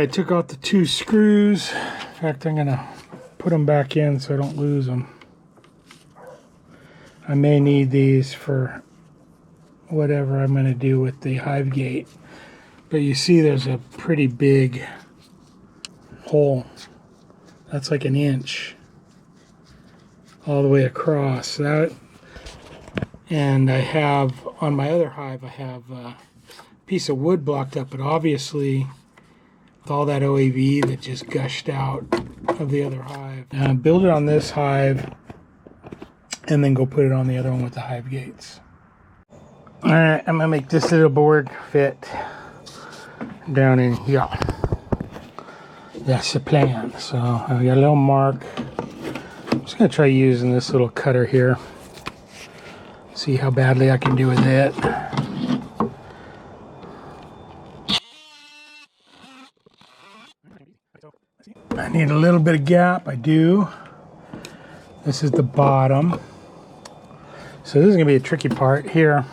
I took out the 2 screws. In fact, I'm gonna put them back in so I don't lose them. I may need these for whatever I'm gonna do with the HiveGate. But you see there's a pretty big hole. That's like an inch all the way across. That, and I have, on my other hive, I have a piece of wood blocked up, but obviously with all that OAV that just gushed out of the other hive. Build it on this hive and then go put it on the other one with the HiveGates. Alright, I'm gonna make this little board fit down in here. That's the plan. So I got a little mark. I'm just gonna try using this little cutter here. See how badly I can do with it. I need a little bit of gap. I do. This is the bottom. So this is gonna be a tricky part here.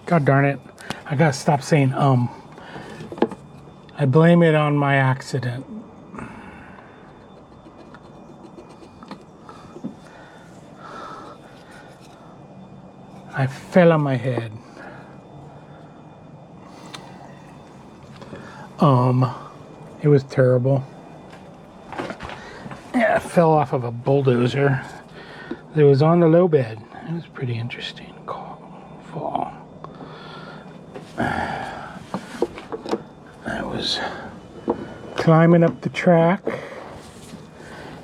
God darn it. I gotta stop saying I blame it on my accident. I fell on my head. It was terrible. Yeah, I fell off of a bulldozer that was on the low bed. It was pretty interesting fall. I was climbing up the track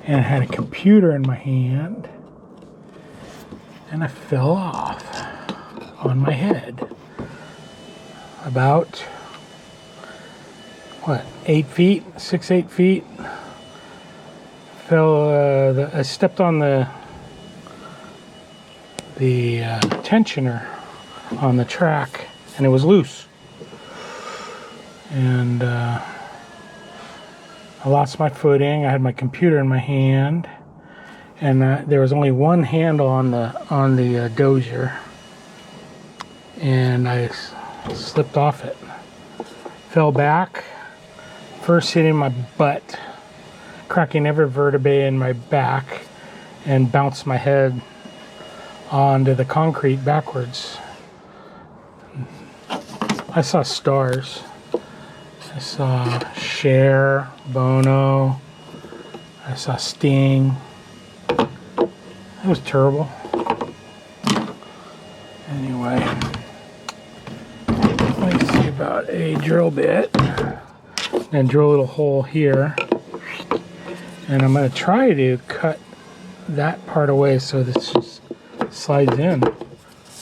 and I had a computer in my hand and I fell off on my head about what, 8 feet, 6-8 feet. Fell. I stepped on the tensioner on the track and it was loose, and I lost my footing. I had my computer in my hand, and there was only one handle on the dozer, and I slipped off it, fell back, first hitting my butt, cracking every vertebrae in my back, and bounced my head onto the concrete backwards. I saw stars. I saw Cher, Bono. I saw Sting. It was terrible. Anyway, let me see about a drill bit. And drill a little hole here. And I'm going to try to cut that part away so this just slides in.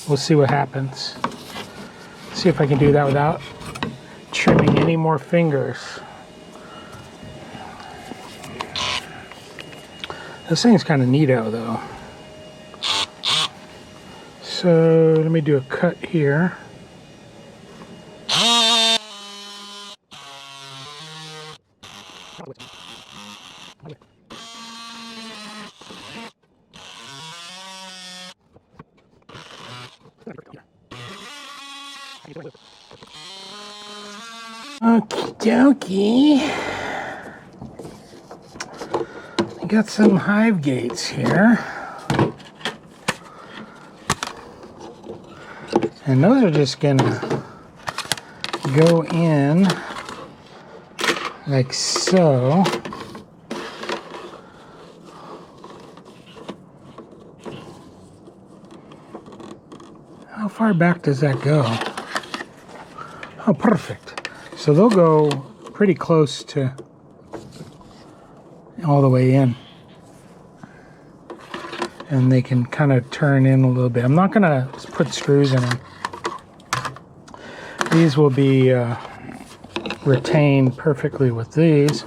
We'll see what happens. See if I can do that without trimming any more fingers. This thing's kind of neato though. So let me do a cut here. Okie dokie. I got some HiveGates here. And those are just gonna go in like so. How far back does that go? Oh, perfect. So they'll go pretty close to all the way in. And they can kind of turn in a little bit. I'm not gonna put screws in them. These will be retained perfectly with these.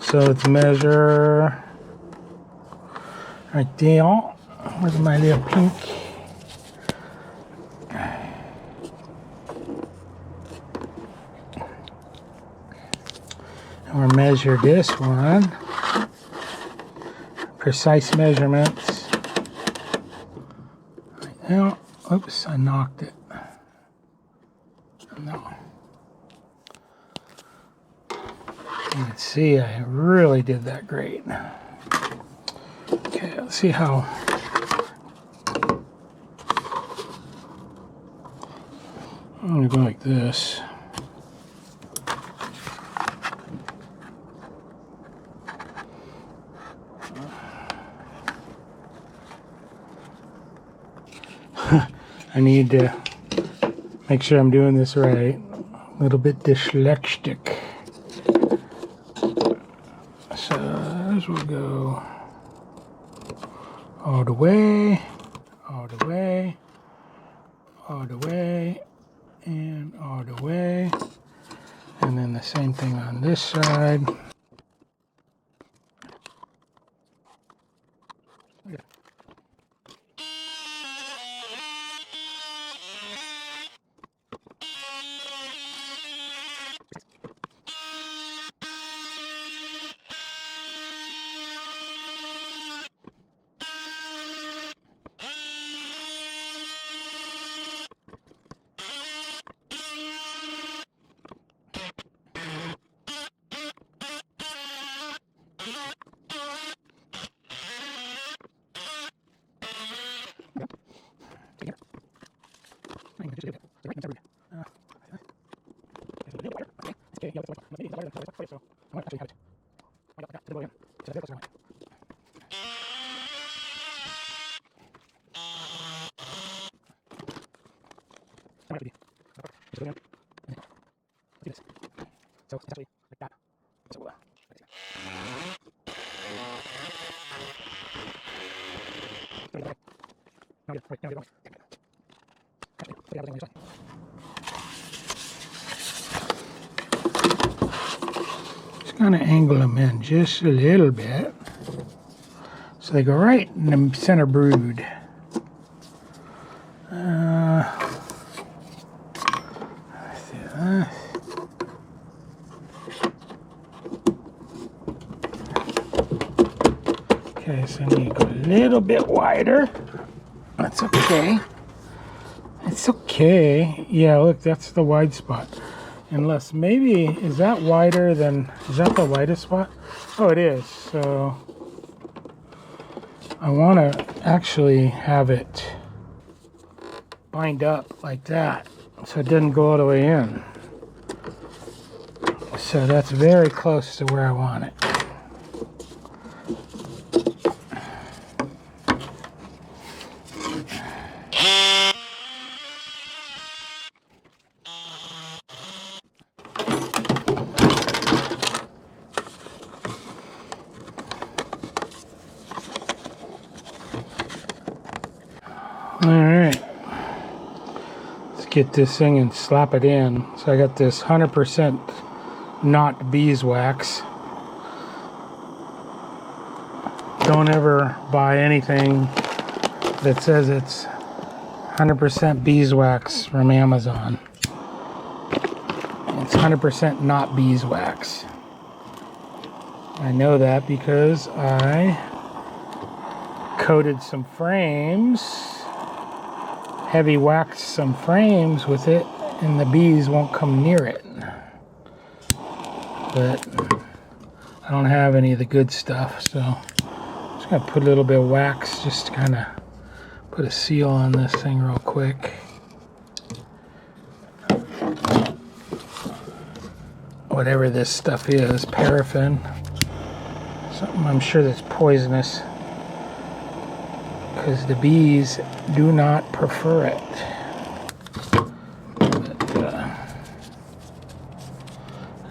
So let's measure right there. Where's my little pink? And we'll measure this one. Precise measurements. Right now, oops, I knocked it. No. You can see I really did that great. Okay, let's see how. I'm going to go like this. I need to make sure I'm doing this right. A little bit dyslexic. So as we go all the way, all the way, all the way, and all the way. And then the same thing on this side. Just kind of angle them in just a little bit so they go right in the center brood. Okay, so I need to go a little bit wider. That's okay. It's okay. Yeah, look, that's the wide spot. Unless maybe, is that wider than, is that the widest spot? Oh, it is. So I want to actually have it bind up like that so it doesn't go all the way in. So that's very close to where I want it. Alright, let's get this thing and slap it in. So I got this 100% not beeswax. Don't ever buy anything that says it's 100% beeswax from Amazon. It's 100% not beeswax. I know that because I coated some frames, heavy waxed some frames with it, and the bees won't come near it. But I don't have any of the good stuff, so I'm just gonna put a little bit of wax just to kind of put a seal on this thing real quick. Whatever this stuff is, paraffin, something I'm sure that's poisonous, because the bees do not prefer it. But,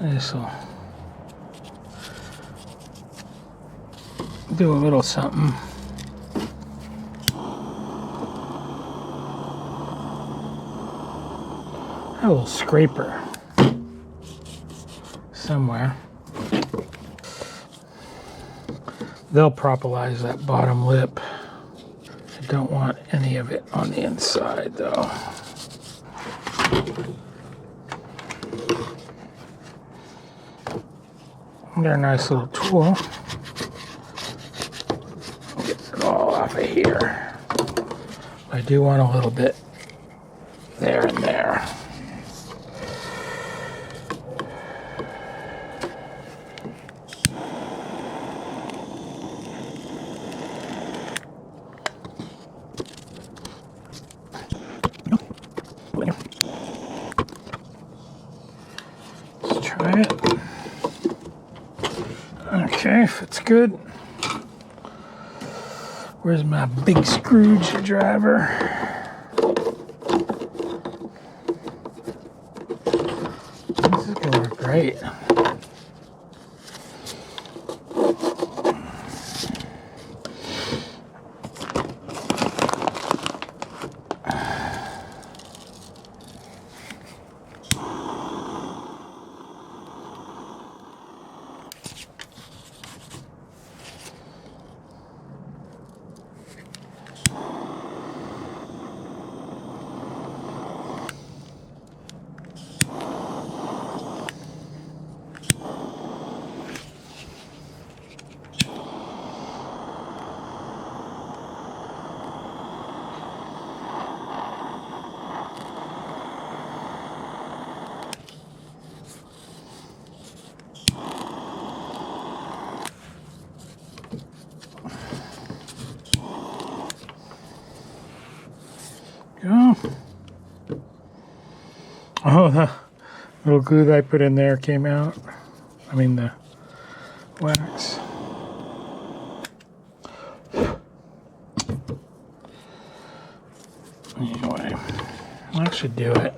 this will do a little something. A little scraper somewhere. They'll propolize that bottom lip. I don't want any of it on the inside though. They're a nice little tool. Get it all off of here. I do want a little bit there and there. Let's try it. Okay, if it's good. Where's my big screwdriver? This is gonna work great. Go. Oh, the little glue that I put in there came out. I mean the wax. Anyway, that should do it.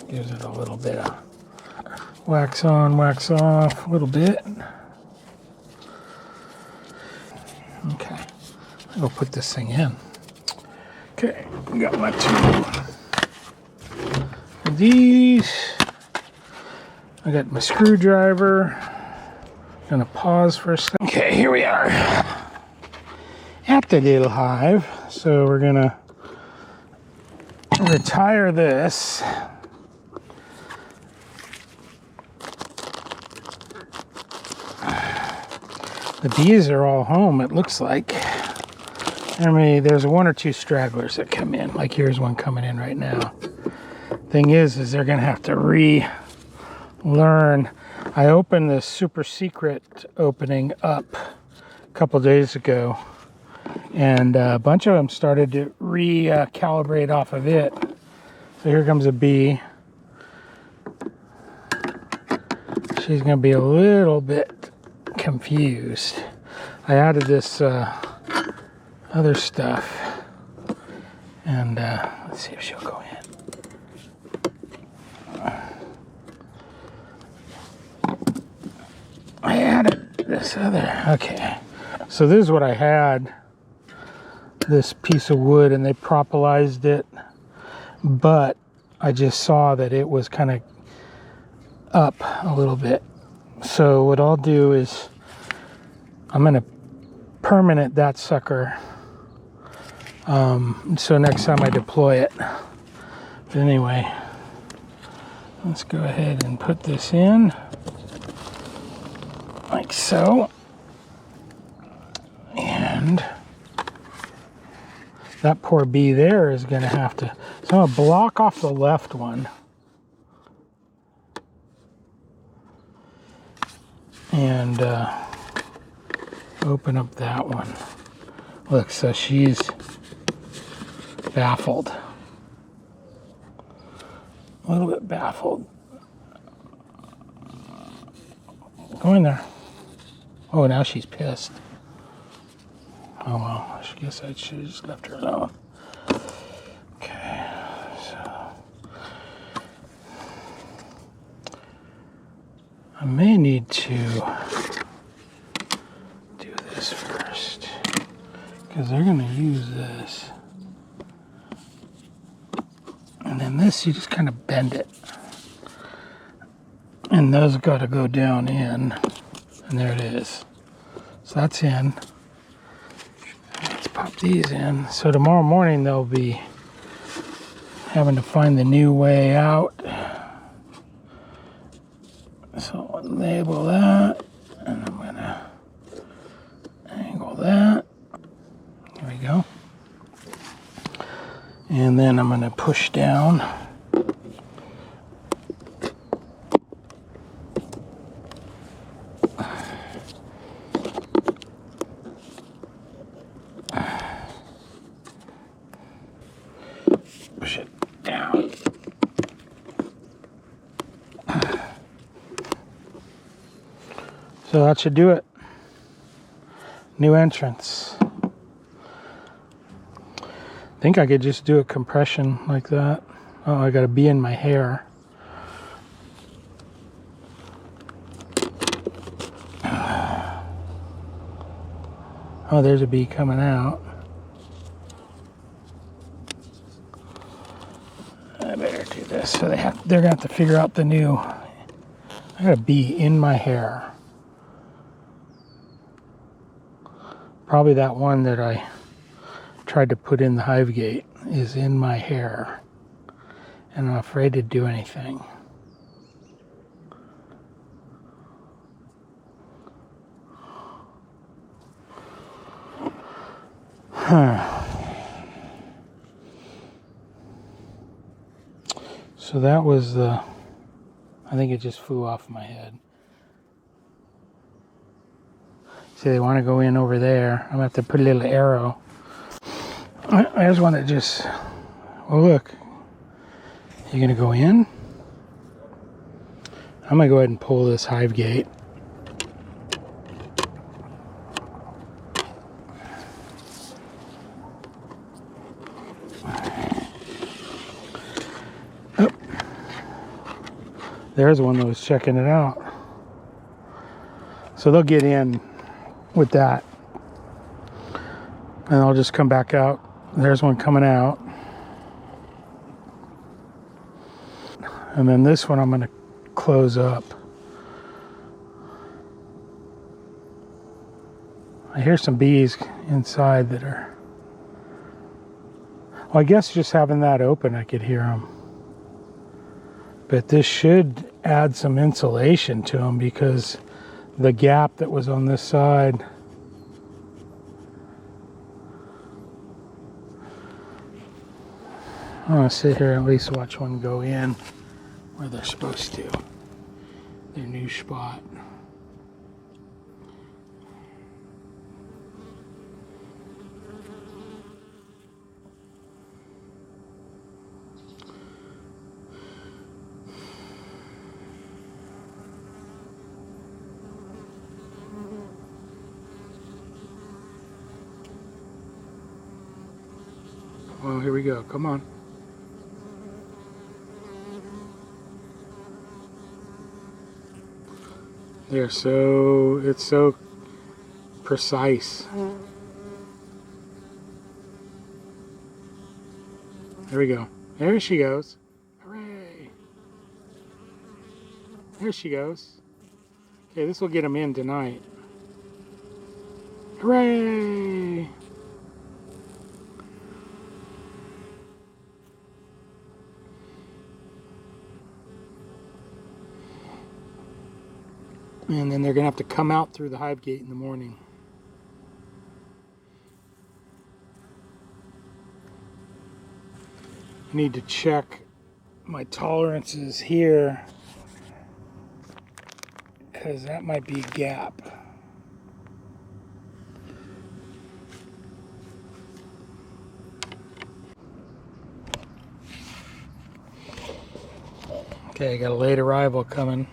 Gives it a little bit of wax on, wax off, a little bit. Okay, I'll put this thing in. Okay, got my two of these. I got my screwdriver. Gonna pause for a second. Okay, here we are at the little hive. So we're gonna retire this. The bees are all home, it looks like. I mean, there's one or two stragglers that come in. Like here's one coming in right now. Thing is they're gonna have to relearn. I opened this super secret opening up a couple days ago, and a bunch of them started to recalibrate off of it. So here comes a bee. She's gonna be a little bit confused. I added this other stuff, and let's see if she'll go in. I added this other, okay. So this is what I had, this piece of wood, and they propolized it, but I just saw that it was kind of up a little bit. So what I'll do is I'm going to permanent that sucker, so next time I deploy it. But anyway, let's go ahead and put this in like so, and that poor bee there is going to have to, so I'm going to block off the left one and open up that one. Look, so she's baffled, a little bit baffled. Go in there. Oh, now she's pissed. Oh well, I guess I should have just left her alone. Okay, so I may need to do this first, because they're going to use this. And then this, you just kind of bend it. And those got to go down in. And there it is. So that's in. Let's pop these in. So tomorrow morning they'll be having to find the new way out. So I'll label that. And I'm going to angle that. There we go. And then I'm going to push down. So that should do it. New entrance. I think I could just do a compression like that. Oh, I got a bee in my hair. Oh, there's a bee coming out. I better do this. So they're gonna have to figure out the new. I got a bee in my hair. Probably that one that I tried to put in the HiveGate is in my hair. And I'm afraid to do anything. So that was the, I think it just flew off my head. See, they want to go in over there. I'm going to have to put a little arrow. I just want to just, oh look. You're going to go in? I'm going to go ahead and pull this HiveGate. There's one that was checking it out. So they'll get in with that. And I'll just come back out. There's one coming out. And then this one I'm going to close up. I hear some bees inside that are... Well, I guess just having that open I could hear them. But this should add some insulation to them because the gap that was on this side. I'm going to sit here and at least watch one go in where they're supposed to. Their new spot. Well, here we go. Come on. It's so precise. There we go. There she goes. Hooray. There she goes. Okay, this will get them in tonight. Hooray. And then they're going to have to come out through the HiveGate in the morning. I need to check my tolerances here because that might be a gap. Okay, I got a late arrival coming.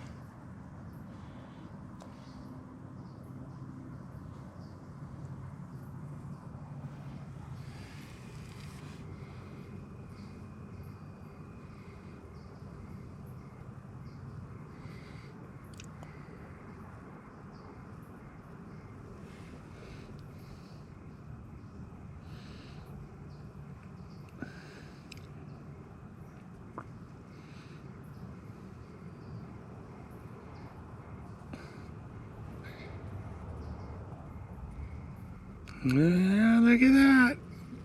Yeah, look at that.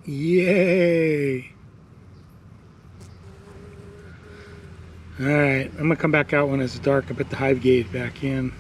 Yay. Alright, I'm going to come back out when it's dark and put the HiveGate back in.